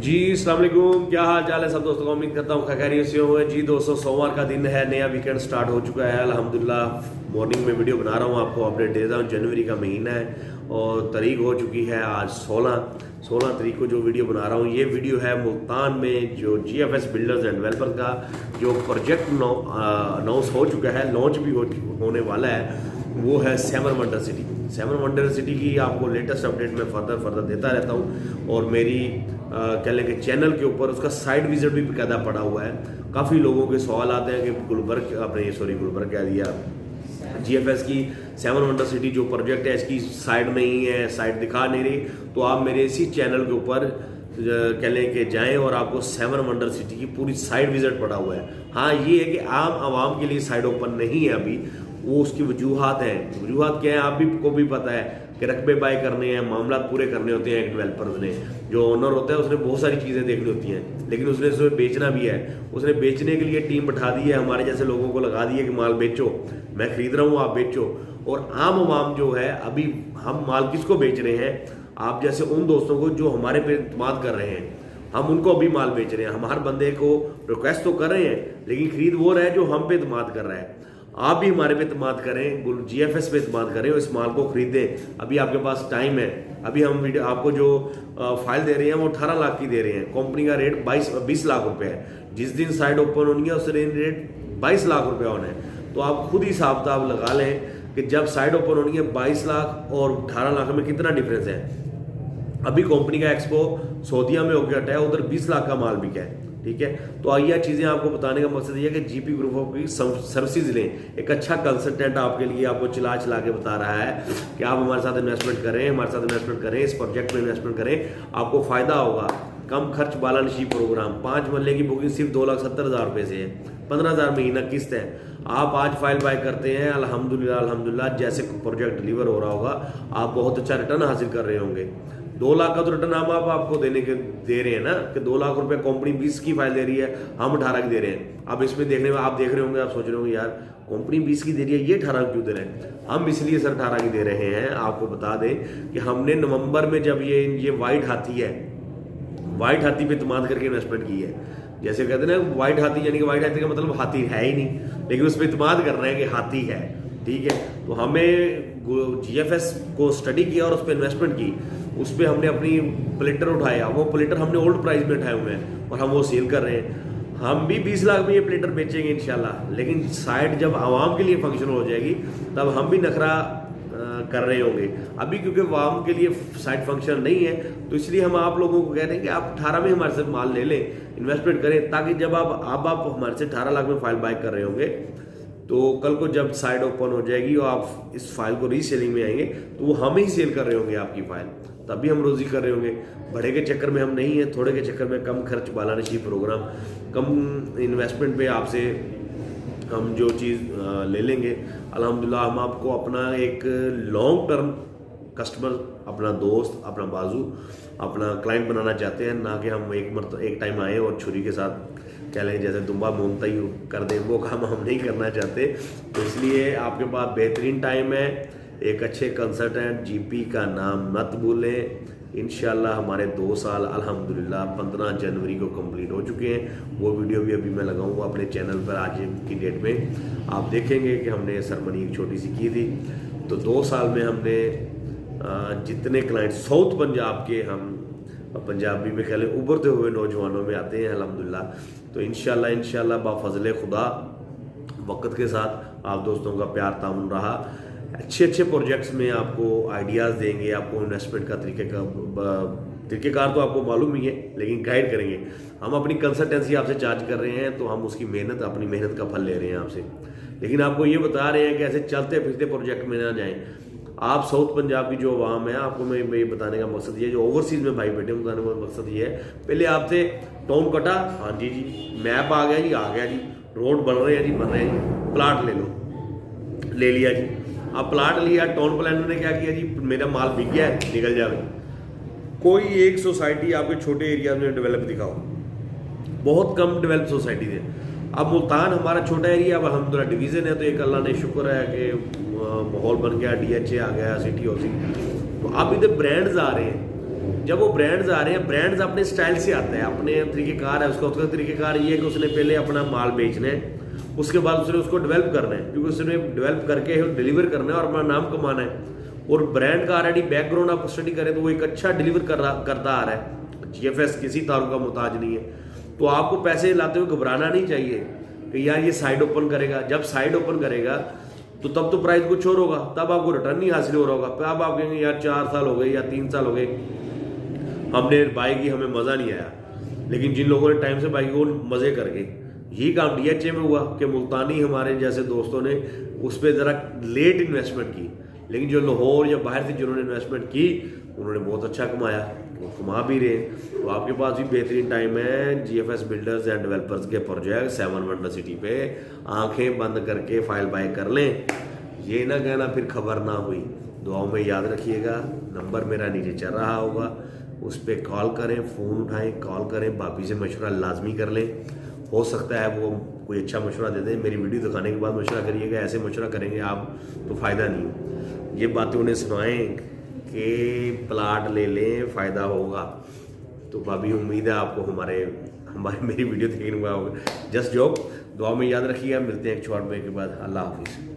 जी अस्सलाम वालेकुम, क्या हाल चाल है सब दोस्तों को। उम्मीद करता हूँ खैरियत से हो। जी दोस्तों, सोमवार का दिन है, नया वीकेंड स्टार्ट हो चुका है अल्हम्दुलिल्लाह। मॉर्निंग में वीडियो बना रहा हूँ, आपको अपडेट दे रहा हूँ। जनवरी का महीना है और तारीख हो चुकी है आज 16 तारीख को जो वीडियो बना रहा हूँ। ये वीडियो है मुल्तान में जो GFS बिल्डर्स एंड डेवलपर्स का जो प्रोजेक्ट अनाउंस हो चुका है, लॉन्च भी होने वाला है, वो है seven wonder city. Seven wonder city की आपको लेटेस्ट अपडेट मैं फर्दर देता रहता हूँ। और मेरी कह लें कि चैनल के ऊपर उसका साइड विजिट भी बाकायदा पड़ा हुआ है। काफ़ी लोगों के सवाल आते हैं कि गुलबर्ग कह दिया, GFS की सेवन वंडर सिटी जो प्रोजेक्ट है इसकी साइड नहीं है, साइड दिखा नहीं रही। तो आप मेरे इसी चैनल के ऊपर कह लें कि जाएं और आपको सेवन वंडर सिटी की पूरी साइड विजिट पड़ा हुआ है। हाँ, ये है कि आम आवाम के लिए साइड ओपन नहीं है अभी, वो उसकी वजूहात हैं। वजूहात क्या है आप भी को भी पता है कि रकबे बाय करने हैं, मामला पूरे करने होते हैं। एक डेवलपर ने, जो ओनर होता है, उसने बहुत सारी चीज़ें देखनी होती हैं, लेकिन उसने उसे बेचना भी है। उसने बेचने के लिए टीम बैठा दी है, हमारे जैसे लोगों को लगा दी है कि माल बेचो, मैं खरीद रहा हूँ आप बेचो। और आम आवाम जो है, अभी हम माल किसको बेच रहे हैं? आप जैसे उन दोस्तों को जो हमारे पे इत्मीनान कर रहे हैं, हम उनको अभी माल बेच रहे हैं। हम हर बंदे को रिक्वेस्ट तो कर रहे हैं, लेकिन खरीद वो रहा है जो हम पे इत्मीनान कर रहा है। आप भी हमारे पे इत्मीनान करें, GFS पे इत्मीनान करें और इस माल को खरीदें। अभी आपके पास टाइम है। अभी हम आपको जो फाइल दे रहे हैं वो 18 लाख की दे रहे हैं। कंपनी का रेट 20 लाख रुपए है। जिस दिन साइड ओपन होनी है उस दिन रेट 22 लाख रुपया होना है। तो आप खुद ही हिसाब किताब लगा लें कि जब साइड ओपन होनी है 22 लाख और 18 लाख में कितना डिफरेंस है। अभी कंपनी का एक्सपो सऊदीया में होकर हटा है, उधर 20 लाख का माल बिका है। ठीक है, तो आइए चीज़ें आपको बताने का मकसद ये है कि GP ग्रुप ऑफ की सर्विसेज लें। एक अच्छा कंसल्टेंट आपके लिए आपको चिल्ला के बता रहा है कि आप हमारे साथ इन्वेस्टमेंट करें, हमारे साथ इन्वेस्टमेंट करें, इस प्रोजेक्ट में इन्वेस्टमेंट करें, आपको फ़ायदा होगा। कम खर्च बालानशीब प्रोग्राम, 5 मरले की बुकिंग सिर्फ 2,70,000 रुपये से है, 15,000 महीना किस्त है। आप आज फाइल बाय करते हैं, अल्हम्दुलिल्लाह जैसे प्रोजेक्ट डिलीवर हो रहा होगा, आप बहुत अच्छा रिटर्न हासिल कर रहे होंगे। 2 लाख का तो रिटर्न हम आपको दे रहे हैं ना, कि 2 लाख रुपए कंपनी 20 की फाइल दे रही है, हम 18 की दे रहे हैं। अब इसमें देखने में आप देख रहे होंगे, आप सोच रहे होंगे यार कंपनी 20 की दे रही है, ये 18 क्यों दे रहे हैं? हम इसलिए सर 18 की दे रहे हैं। आपको बता दें कि हमने नवंबर में जब ये वाइट हाथी है, वाइट हाथी पे इत्मीनान करके इन्वेस्टमेंट की है। जैसे कहते हैं ना वाइट हाथी, यानी कि वाइट हाथी का मतलब हाथी है ही नहीं, लेकिन उस पर इत्मीनान कर रहे हैं कि हाथी है। ठीक है, तो हमें GFS को स्टडी किया और उस पर इन्वेस्टमेंट की। उस पर हमने अपनी प्लेटर उठाया, वो प्लेटर हमने ओल्ड प्राइस में उठाए हुए हैं और हम वो सेल कर रहे हैं। हम भी 20 लाख में ये प्लेटर बेचेंगे इंशाल्लाह, लेकिन साइड जब आवाम के लिए फंक्शनल हो जाएगी तब हम भी नखरा कर रहे होंगे। अभी क्योंकि आवाम के लिए साइड फंक्शन नहीं है, तो इसलिए हम आप लोगों को कह रहे हैं कि आप 18 में हमारे से माल ले लें, इन्वेस्टमेंट करें, ताकि जब आप हमारे से 18 लाख में फाइल बाय कर रहे होंगे, तो कल को जब साइड ओपन हो जाएगी और आप इस फाइल को रीसेलिंग में आएंगे तो वो हम ही सेल कर रहे होंगे आपकी फाइल, तभी हम रोजी कर रहे होंगे। बड़े के चक्कर में हम नहीं है, थोड़े के चक्कर में कम खर्च बालानशीब प्रोग्राम, कम इन्वेस्टमेंट पे आपसे हम जो चीज़ ले लेंगे। अल्हम्दुलिल्लाह हम आपको अपना एक लॉन्ग टर्म कस्टमर, अपना दोस्त, अपना बाजू, अपना क्लाइंट बनाना चाहते हैं, ना कि हम एक टाइम आए और छुरी के साथ कह लें जैसे दुम्बा मोमता ही कर दें, वो काम हम नहीं करना चाहते। तो इसलिए आपके पास बेहतरीन टाइम है, एक अच्छे कंसल्टेंट GP का नाम मत भूलें। इंशाल्लाह हमारे 2 साल अल्हम्दुलिल्लाह 15 जनवरी को कंप्लीट हो चुके हैं। वो वीडियो भी अभी मैं लगाऊंगा अपने चैनल पर आज की डेट में। आप देखेंगे कि हमने सेरेमनी एक छोटी सी की थी। तो 2 साल में हमने जितने क्लाइंट साउथ पंजाब के, हम पंजाबी में ख्याल उभरते हुए नौजवानों में आते हैं अल्हम्दुलिल्लाह। तो इंशाल्लाह बाफजल खुदा वक्त के साथ आप दोस्तों का प्यार तामुन रहा, अच्छे प्रोजेक्ट्स में आपको आइडियाज़ देंगे, आपको इन्वेस्टमेंट का तरीक़ेकार तो आपको मालूम ही है, लेकिन गाइड करेंगे। हम अपनी कंसल्टेंसी आपसे चार्ज कर रहे हैं, तो हम उसकी अपनी मेहनत का फल ले रहे हैं आपसे, लेकिन आपको ये बता रहे हैं कि ऐसे चलते फिरते प्रोजेक्ट में ना जाएं। आप साउथ पंजाब की जो आवाम है, आपको मैं ये बताने का मकसद ये, जो ओवरसीज में भाई बेटे बताने का मकसद ये है, पहले आपसे टाउन कटा, हाँ जी मैप आ गया जी, रोड बन रहे हैं जी, प्लाट ले लो, ले लिया जी। अब प्लाट लिया, टाउन प्लानर ने क्या किया जी, मेरा माल बिक गया है, निकल जाए। कोई एक सोसाइटी आपके छोटे एरिया में डेवलप दिखाओ, बहुत कम डेवलप सोसाइटी है। अब मुल्तान हमारा छोटा एरिया, अब अल्हम्दुलिल्लाह डिवीज़न है, तो एक अल्लाह ने शुक्र है कि माहौल बन गया, DHA आ गया, सिटी हाउसिंग। तो अब इधर ब्रांड्स आ रहे हैं, जब वो ब्रांड्स आ रहे हैं, ब्रांड्स अपने स्टाइल से आते हैं, अपने तरीक़ेकार है उसका तरीक़ेकार ये है कि उसने पहले अपना माल बेचना है, उसके बाद उसने उसको डेवलप करना है, क्योंकि उसने डेवलप करके डिलीवर करना है और अपना नाम कमाना है। और ब्रांड का ऑलरेडी बैकग्राउंड आप स्टडी करें तो वो एक अच्छा डिलीवर करता आ रहा है। GFS किसी तारों का मुताज नहीं है। तो आपको पैसे लाते हुए घबराना नहीं चाहिए कि यार ये साइड ओपन करेगा। जब साइड ओपन करेगा तो तब तो प्राइस कुछ और होगा, तब आपको रिटर्न नहीं हासिल हो रहा होगा। अब आप कहेंगे यार 4 साल हो गए या 3 साल हो गए हमने बाई की, हमें मज़ा नहीं आया। लेकिन जिन लोगों ने टाइम से बाई की वो मज़े कर गए। यही काम DHA में हुआ कि मुल्तानी हमारे जैसे दोस्तों ने उस पर ज़रा लेट इन्वेस्टमेंट की, लेकिन जो लाहौर या बाहर से जिन्होंने इन्वेस्टमेंट की उन्होंने बहुत अच्छा कमाया, वो कमा भी रहे। तो आपके पास भी बेहतरीन टाइम है GFS बिल्डर्स एंड डेवलपर्स के प्रोजेक्ट 7 वंडर सिटी पे आंखें बंद करके फाइल बाय कर लें। ये ना कहना फिर खबर ना हुई। दुआओं में याद रखिएगा, नंबर मेरा नीचे चल रहा होगा, उस पर कॉल करें, फ़ोन उठाएं, कॉल करें, भाभी से मशवरा लाजमी कर लें। हो सकता है वो कोई अच्छा मशवरा दे दें। मेरी वीडियो दिखाने के बाद मशवरा करिएगा, ऐसे मशवरा करेंगे आप तो फ़ायदा नहीं। ये बातें उन्हें सुनाएं कि प्लाट ले लें, फ़ायदा होगा। तो भाभी उम्मीद है आपको मेरी वीडियो देखने का होगा। जस्ट जॉब, दुआ में याद रखिएगा। मिलते हैं एक शॉर्ट ब्रेक के बाद। अल्लाह हाफिज़।